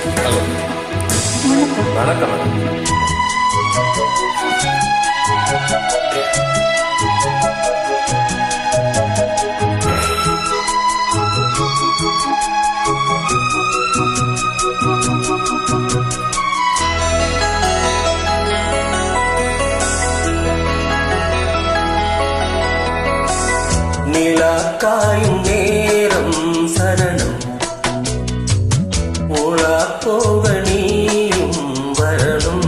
Hello, வணக்கம் madam. நிலா காயும் நேரம் சரணம், உலா போக நீயும் வரணும்.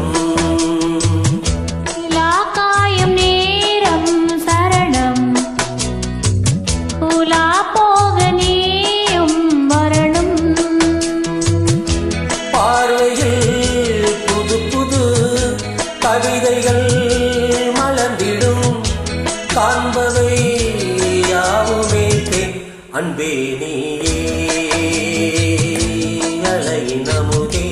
நிலா காயும் நேரம் சரணம், உலா போக நீயும் வரணும். பார்வையில் புது புது கவிதைகள் மலர்ந்திடும், காண்பவை யாவுமே அன்பே நீயே அலையின் அமுதே.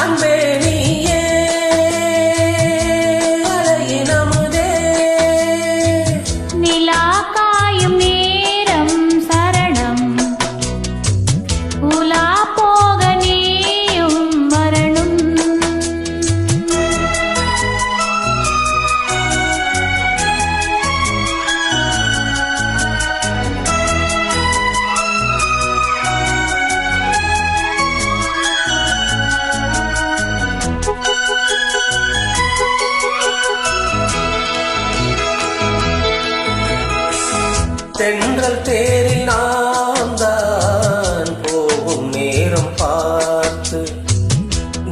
அன்பே நீயே அலையின் அமுதே. நிலா காயும் நேரம் சரணம், உலா போக நீயும் வரணும். தென்றல் தேரில் நாம் தான் போகும் நேரம் பார்த்து,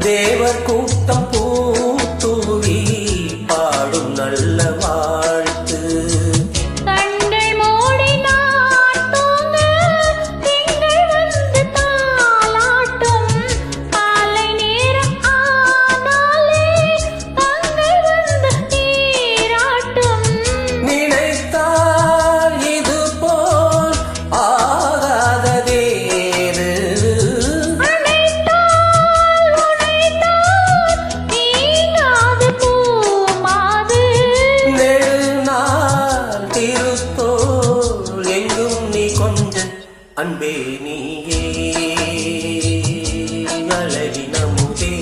தேவர் கூட்டம் பூத்தூவி பாடும் நல்ல வாழ்த்து. கண்கள் மூடி நான் தூங்க, திங்கள் வந்து தாலாட்டும். காலை நேரம் ஆனாலே கண்கள் வந்து நீராட்டும். நினைத்தால் இது போல் ஆகாததேது, அணைத்தால் உனைத்தான் நீங்காது பூமாது. நெடுநாள் திருத்தோள் எங்கும் நீ கொஞ்சம் அன்பே நீயே அழகின் அமுதே.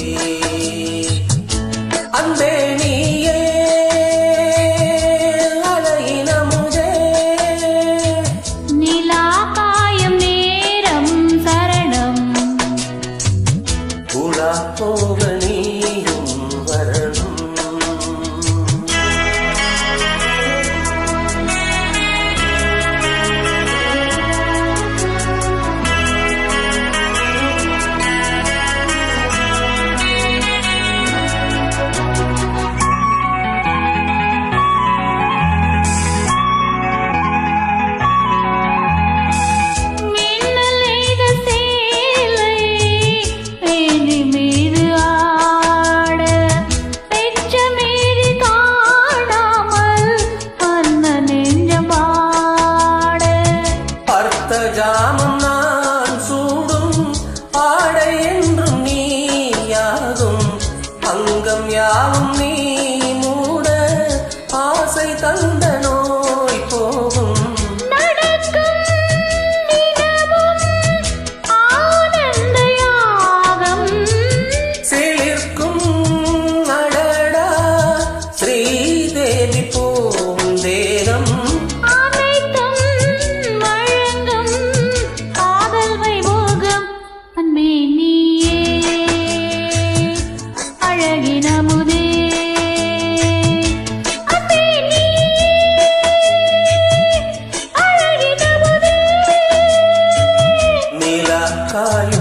அன்பே நீயே அழகின் அமுதே. நிலா காயும் நேரம் சரணம், உலா போக நீயும் வரணும். மின்னல் எய்த சேலை மேனி மீது ஆட, பெச்சமேறி காணாமல் வந்த நெஞ்சம் பாட. பார்த்த ஜாமம் நான் சூடும் ஆடை என்றும் நீயாகும், அங்கம் யாவும் நீ மூட ஆசை தந்த நோய் போகும். நடக்கும் தினமும் ஆனந்த யாகம், சிலிர்க்கும் அடடா ஸ்ரீதேவி பூந்தேகம். அனைத்தும் வழங்கும் காதல் வைபோகம். அன்பே நீயே அழகின் அமுதே. அன்பே நீயே அழகின் அமுதே. நிலா காயும்